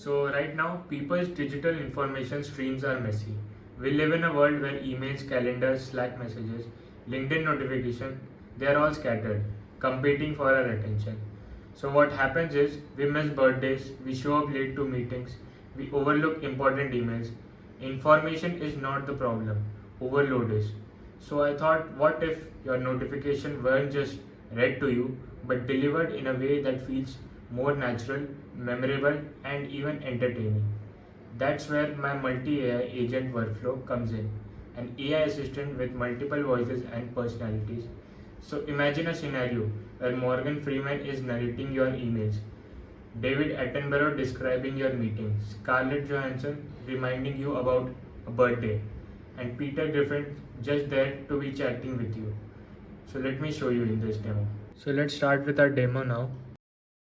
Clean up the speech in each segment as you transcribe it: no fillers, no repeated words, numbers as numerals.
So right now, people's digital information streams are messy. We live in a world where emails, calendars, Slack messages, LinkedIn notification, they are all scattered, competing for our attention. So what happens is we miss birthdays, we show up late to meetings, we overlook important emails. Information is not the problem, overload is. So I thought, what if your notification weren't just read to you, but delivered in a way that feels more natural, memorable, and even entertaining? That's where my multi AI agent workflow comes in, an AI assistant with multiple voices and personalities. So imagine a scenario where Morgan Freeman is narrating your emails, David Attenborough describing your meeting, Scarlett Johansson reminding you about a birthday, and Peter Griffin just there to be chatting with you. So let me show you in this demo. So let's start with our demo now.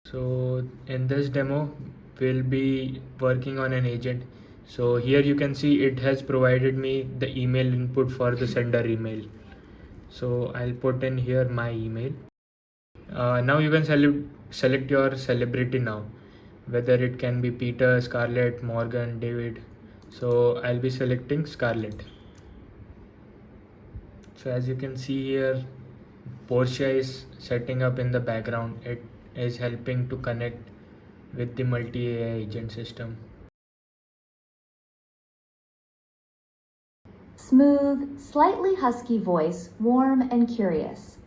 So in this demo, we'll be working on an agent. So here you can see it has provided me the email input for the sender email. So I'll put in here my email. Now you can select your celebrity now, whether it can be Peter, Scarlett, Morgan, David. So I'll be selecting Scarlett. So as you can see here, Portia is setting up in the background. It is helping to connect with the multi-AI agent system. Smooth, slightly husky voice, warm and curious.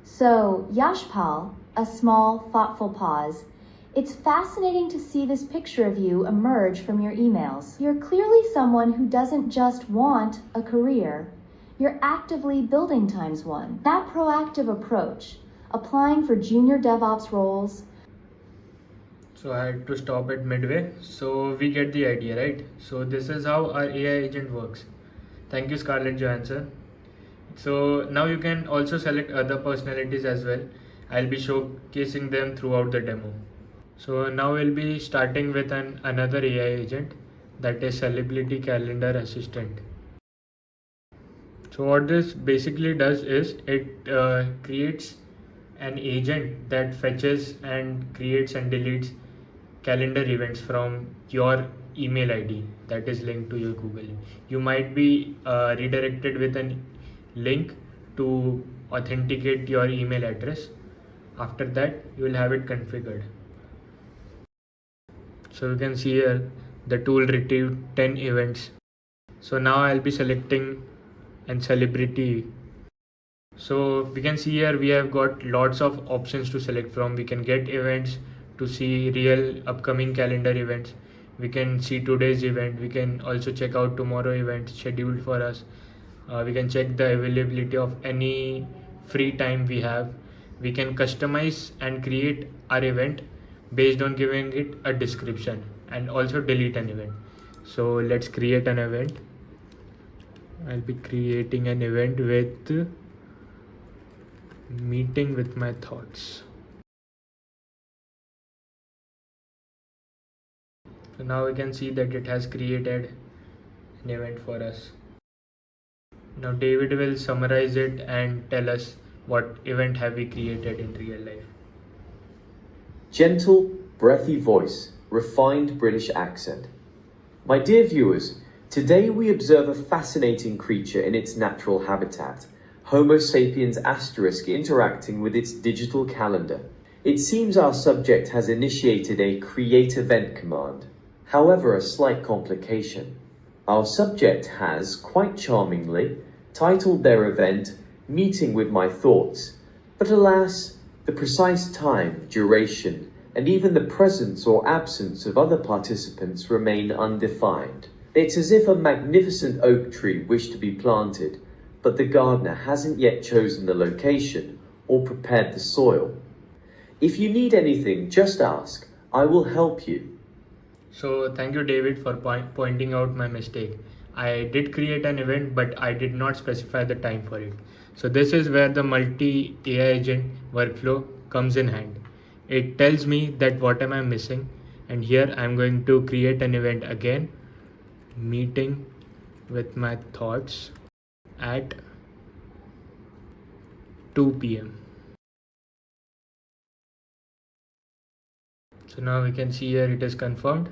So, Yashpal, a small, thoughtful pause. It's fascinating to see this picture of you emerge from your emails. You're clearly someone who doesn't just want a career, you're actively building times one. That proactive approach, applying for junior DevOps roles. So I had to stop it midway. So we get the idea, right? So this is how our AI agent works. Thank you, Scarlett Johansson. So now you can also select other personalities as well. I'll be showcasing them throughout the demo. So now we'll be starting with another AI agent, that is Celebrity Calendar Assistant. So what this basically does is it creates an agent that fetches and creates and deletes calendar events from your email ID that is linked to your Google. You might be redirected with a link to authenticate your email address. After that, you will have it configured. So you can see here the tool retrieved 10 events. So now I'll be selecting an celebrity. So we can see here we have got lots of options to select from. We can get events to see real upcoming calendar events. We can see today's event. We can also check out tomorrow event scheduled for us. We can check the availability of any free time we have. We can customize and create our event based on giving it a description and also delete an event. So let's create an event. I'll be creating an event with meeting with my thoughts. So now we can see that it has created an event for us. Now David will summarize it and tell us what event have we created in real life. Gentle, breathy voice, refined British accent. My dear viewers, today we observe a fascinating creature in its natural habitat, Homo sapiens asterisk interacting with its digital calendar. It seems our subject has initiated a create event command. However, a slight complication. Our subject has, quite charmingly, titled their event Meeting with My Thoughts, but alas, the precise time, duration, and even the presence or absence of other participants remain undefined. It's as if a magnificent oak tree wished to be planted, but the gardener hasn't yet chosen the location or prepared the soil. If you need anything, just ask. I will help you. So thank you, David, for pointing out my mistake. I did create an event, but I did not specify the time for it. So this is where the multi AI agent workflow comes in hand. It tells me that what am I missing, and here I'm going to create an event again, meeting with my thoughts at 2 p.m. So now we can see here it is confirmed.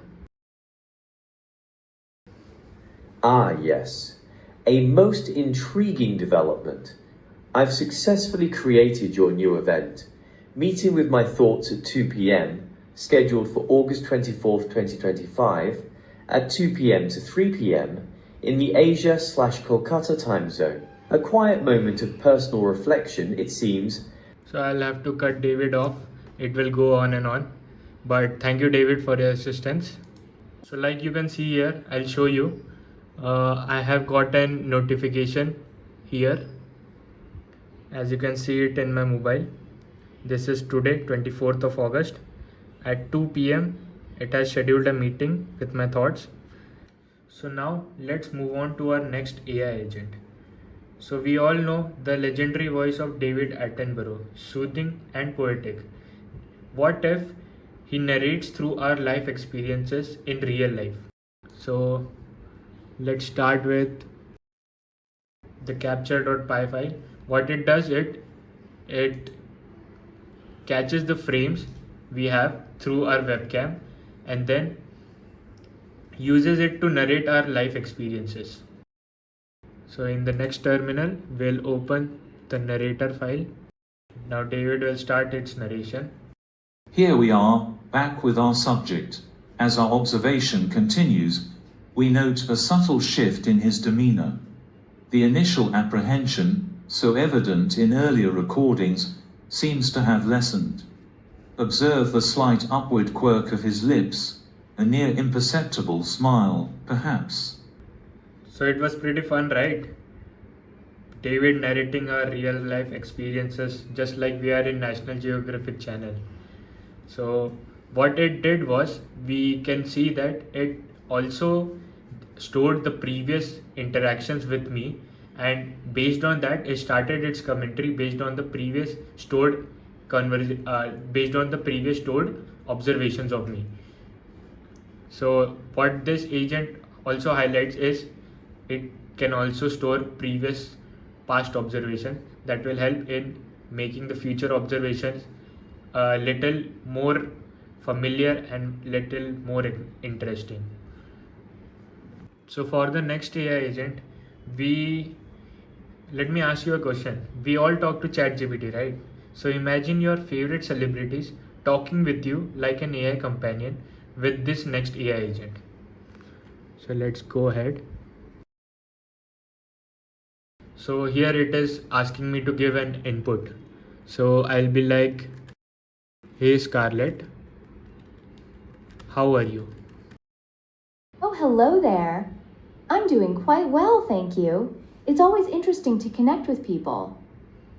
Ah, yes. A most intriguing development. I've successfully created your new event. Meeting with my thoughts at 2 p.m., scheduled for August 24th, 2025, at 2 p.m. to 3 p.m. in the Asia/Kolkata time zone. A quiet moment of personal reflection, it seems. So I'll have to cut David off. It will go on and on. But thank you, David, for your assistance. So like you can see here, I'll show you. I have got a notification here. As you can see it in my mobile. This is today, 24th of August. At 2 p.m. it has scheduled a meeting with my thoughts. So now let's move on to our next AI agent. So we all know the legendary voice of David Attenborough, soothing and poetic. What if he narrates through our life experiences in real life? So let's start with the capture.py file. What it does, it catches the frames we have through our webcam and then uses it to narrate our life experiences. So in the next terminal, we'll open the narrator file. Now David will start its narration. Here we are, back with our subject. As our observation continues, we note a subtle shift in his demeanor. The initial apprehension, so evident in earlier recordings, seems to have lessened. Observe the slight upward quirk of his lips, a near imperceptible smile, perhaps. So it was pretty fun, right? David narrating our real life experiences just like we are in National Geographic Channel. So what it did was, we can see that it also stored the previous interactions with me, and based on that it started its commentary based on the previous stored observations of me. So what this agent also highlights is it can also store past observation that will help in making the future observations a little more familiar and little more interesting. So for the next AI agent, let me ask you a question. We all talk to ChatGPT, right? So imagine your favorite celebrities talking with you like an AI companion with this next AI agent. So let's go ahead. So here it is asking me to give an input. So I'll be like, hey Scarlett, how are you? Oh, hello there. I'm doing quite well, thank you. It's always interesting to connect with people.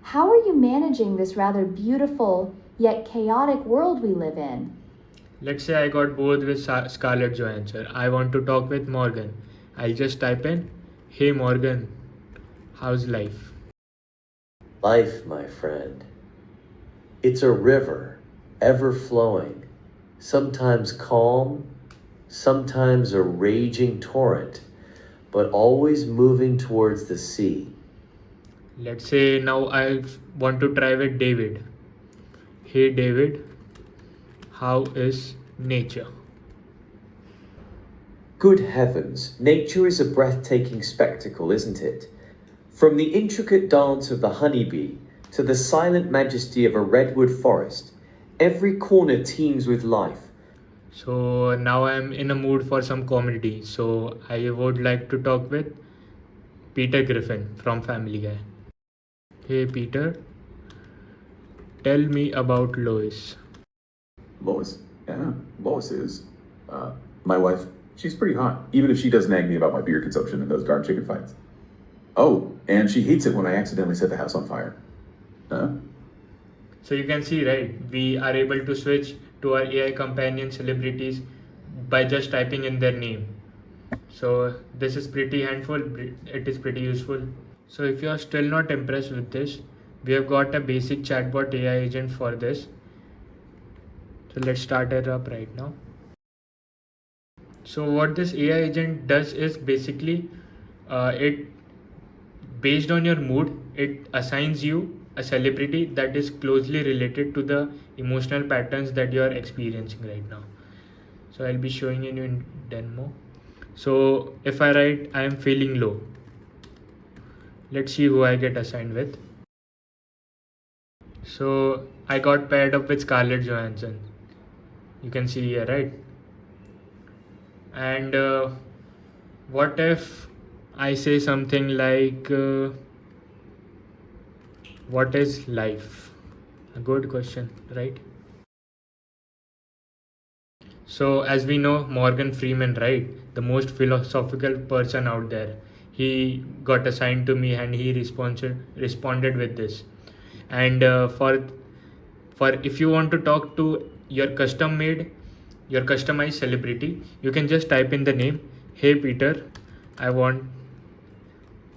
How are you managing this rather beautiful yet chaotic world we live in? Let's say I got bored with Scarlett Johansson. I want to talk with Morgan. I'll just type in, hey Morgan, how's life? Life, my friend. It's a river, ever flowing, sometimes calm, sometimes a raging torrent, but always moving towards the sea. Let's say now I want to try with David. Hey David, how is nature? Good heavens, nature is a breathtaking spectacle, isn't it? From the intricate dance of the honeybee to the silent majesty of a redwood forest, every corner teems with life. So now I'm in a mood for some comedy. So I would like to talk with Peter Griffin from Family Guy. Hey Peter, tell me about Lois. Lois? Yeah, Lois is. My wife, she's pretty hot, even if she does nag me about my beer consumption and those darn chicken fights. Oh, and she hates it when I accidentally set the house on fire. Huh? So you can see, right, we are able to switch to our AI companion celebrities by just typing in their name. So this is pretty handful, it is pretty useful. So if you are still not impressed with this, we have got a basic chatbot AI agent for this. So let's start it up right now. So what this AI agent does is basically it based on your mood, it assigns you a celebrity that is closely related to the emotional patterns that you are experiencing right now. So I'll be showing you in demo. So if I write I am feeling low, let's see who I get assigned with. So I got paired up with Scarlett Johansson. You can see here, right? And what if I say something like, what is life? A good question, right? So as we know, Morgan Freeman, right? The most philosophical person out there. He got assigned to me and he responded with this. And for if you want to talk to your customized celebrity, you can just type in the name. Hey Peter,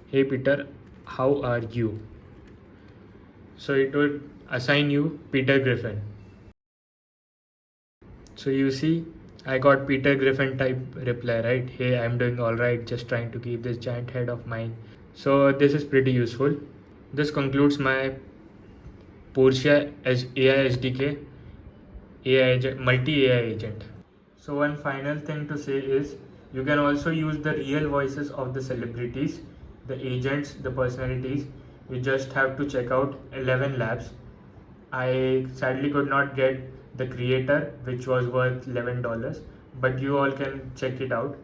hey Peter, how are you? So it would assign you Peter Griffin. So you see, I got Peter Griffin type reply, right? Hey, I'm doing alright, just trying to keep this giant head of mine. So this is pretty useful. This concludes my Porsche as AI SDK multi AI agent. So one final thing to say is you can also use the real voices of the celebrities, the agents, the personalities. You just have to check out 11 Labs. I sadly could not get the creator, which was worth $11, but you all can check it out.